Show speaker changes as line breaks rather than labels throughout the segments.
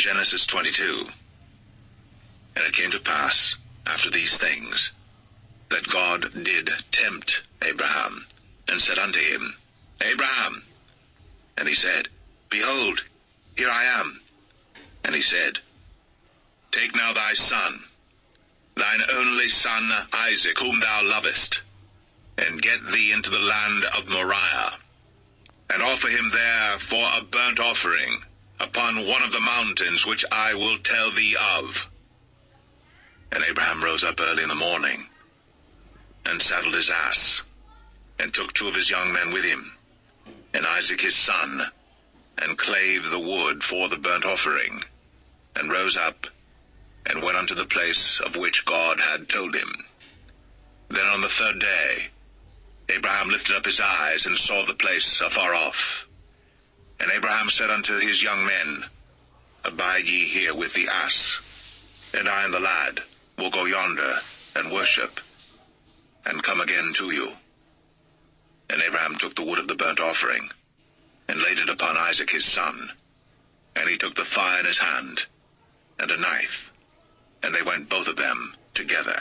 Genesis 22. And it came to pass, after these things, that God did tempt Abraham, and said unto him, Abraham. And he said, Behold, here I am. And he said, Take now thy son, thine only son Isaac, whom thou lovest, and get thee into the land of Moriah, and offer him there for a burnt offering upon one of the mountains which I will tell thee of. And Abraham rose up early in the morning, and saddled his ass, and took 2 of his young men with him, and Isaac his son, and clave the wood for the burnt offering, and rose up, and went unto the place of which God had told him. Then on the 3rd day Abraham lifted up his eyes, and saw the place afar off. And Abraham said unto his young men, Abide ye here with the ass, and I and the lad will go yonder, and worship, and come again to you. And Abraham took the wood of the burnt offering, and laid it upon Isaac his son. And he took the fire in his hand, and a knife, and they went both of them together.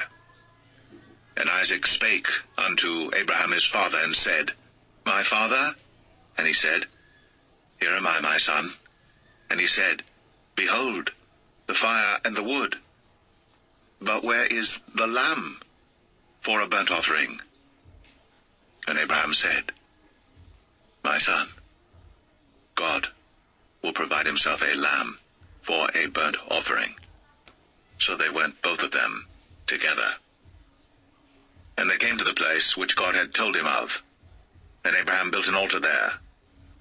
And Isaac spake unto Abraham his father, and said, My father? And he said, Here am I, my son. And he said, Behold, the fire and the wood, but where is the lamb for a burnt offering? And Abraham said, My son, God will provide himself a lamb for a burnt offering. So they went both of them together. And they came to the place which God had told him of. And Abraham built an altar there,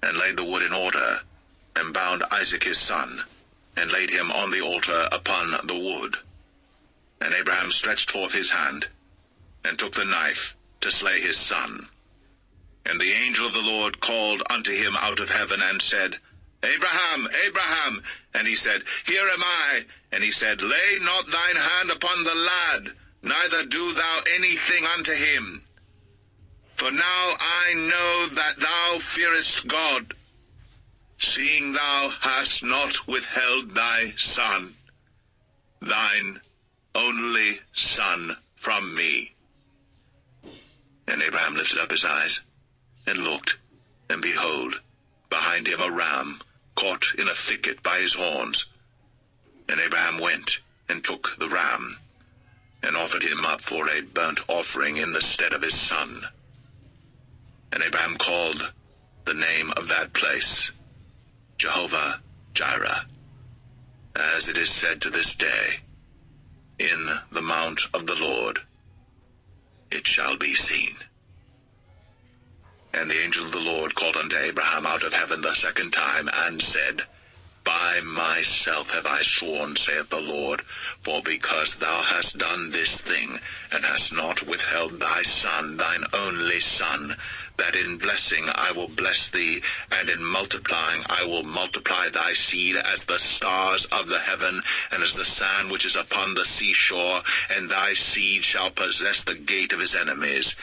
and laid the wood in order, and bound Isaac his son, and laid him on the altar upon the wood. And Abraham stretched forth his hand, and took the knife to slay his son. And the angel of the Lord called unto him out of heaven, and said, Abraham, Abraham. And he said, Here am I. And he said, Lay not thine hand upon the lad, neither do thou anything unto him. For now I know that thou fearest God, seeing thou hast not withheld thy son, thine only son, from me. And Abraham lifted up his eyes, and looked, and behold, behind him a ram caught in a thicket by his horns. And Abraham went, and took the ram, and offered him up for a burnt offering in the stead of his son. And Abraham called the name of that place Jehovah Jireh, as it is said to this day, In the mount of the Lord it shall be seen. And the angel of the Lord called unto Abraham out of heaven the 2nd time, and said, By myself have I sworn, saith the Lord, for because thou hast done this thing, and hast not withheld thy son, thine only son, that in blessing I will bless thee, and in multiplying I will multiply thy seed as the stars of the heaven, and as the sand which is upon the seashore, and thy seed shall possess the gate of his enemies,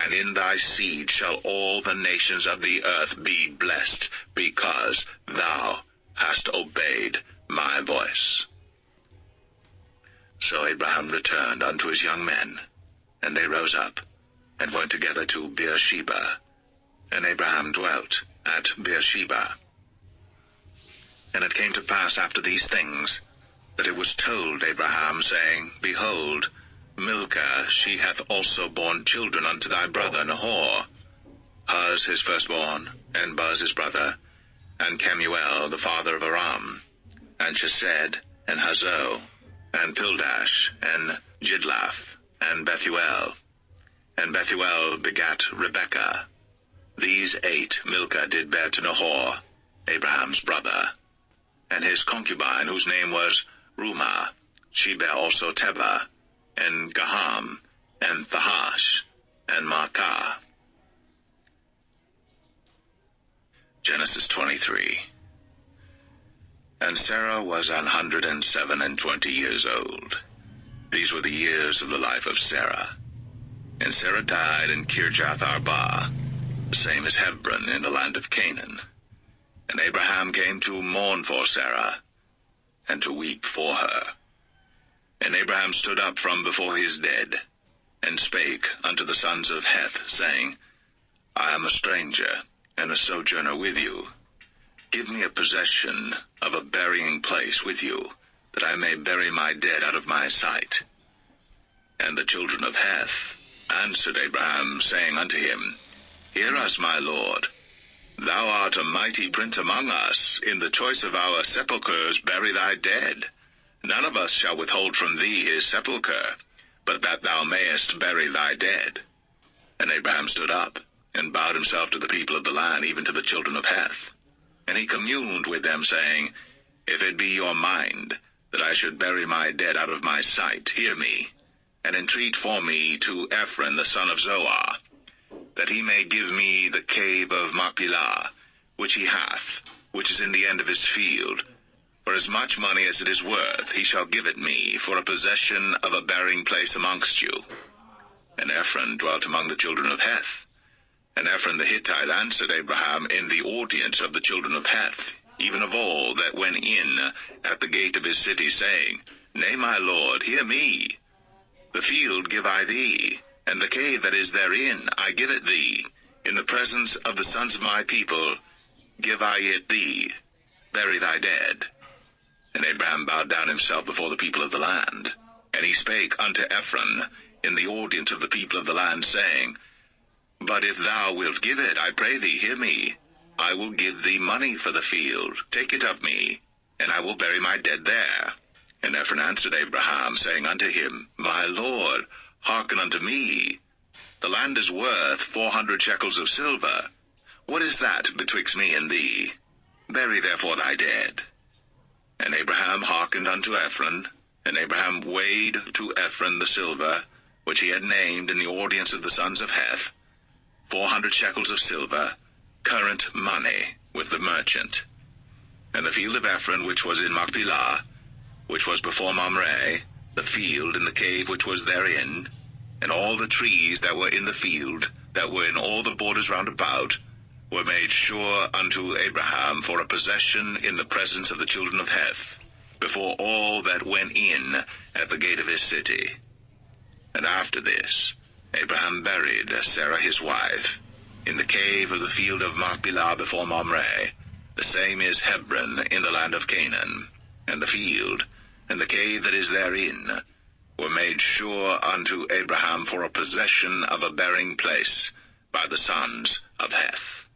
and in thy seed shall all the nations of the earth be blessed, because thou hast obeyed my voice. So Abraham returned unto his young men, and they rose up, and went together to Beersheba. And Abraham dwelt at Beersheba. And it came to pass after these things, that it was told Abraham, saying, Behold, Milcah, she hath also borne children unto thy brother Nahor, Huz his firstborn, and Buz his brother, and Kemuel the father of Aram, and Chesed, and Hazo, and Pildash, and Jidlaph, and Bethuel. And Bethuel begat Rebekah. These 8 Milcah did bear to Nahor, Abraham's brother. And his concubine, whose name was Rumah, she bare also Tebah, and Gaham, and Thahash, and Maacah. Genesis 23. And Sarah was 127 years old. These were the years of the life of Sarah. And Sarah died in Kirjath Arba, the same as Hebron in the land of Canaan. And Abraham came to mourn for Sarah. and to weep for her. And Abraham stood up from before his dead, and spake unto the sons of Heth, saying, I am a stranger, and a sojourner with you. Give me a possession of a burying place with you, that I may bury my dead out of my sight. And the children of Heth answered Abraham, saying unto him, Hear us, my lord. Thou art a mighty prince among us. In the choice of our sepulchres bury thy dead. None of us shall withhold from thee his sepulchre, but that thou mayest bury thy dead. And Abraham stood up, and bowed himself to the people of the land, even to the children of Heth. And he communed with them, saying, If it be your mind that I should bury my dead out of my sight, hear me, and entreat for me to Ephron the son of Zoar, that he may give me the cave of Machpelah, which he hath, which is in the end of his field. For as much money as it is worth, he shall give it me, for a possession of a burying place amongst you. And Ephron dwelt among the children of Heth. And Ephron the Hittite answered Abraham in the audience of the children of Heth, even of all that went in at the gate of his city, saying, Nay, my lord, hear me. The field give I thee, and the cave that is therein I give it thee. In the presence of the sons of my people give I it thee. Bury thy dead. And Abraham bowed down himself before the people of the land. And he spake unto Ephron in the audience of the people of the land, saying, But if thou wilt give it, I pray thee, hear me. I will give thee money for the field. Take it of me, and I will bury my dead there. And Ephron answered Abraham, saying unto him, My lord, hearken unto me. The land is worth 400 shekels of silver. What is that betwixt me and thee? Bury therefore thy dead. And Abraham hearkened unto Ephron, and Abraham weighed to Ephron the silver, which he had named in the audience of the sons of Heth, 400 shekels of silver, current money, with the merchant. And the field of Ephron, which was in Machpelah, which was before Mamre, the field and the cave which was therein, and all the trees that were in the field, that were in all the borders round about, were made sure unto Abraham for a possession in the presence of the children of Heth, before all that went in at the gate of his city. And after this, Abraham buried Sarah his wife, in the cave of the field of Machpelah before Mamre. The same is Hebron in the land of Canaan. And the field, and the cave that is therein, were made sure unto Abraham for a possession of a burying place by the sons of Heth.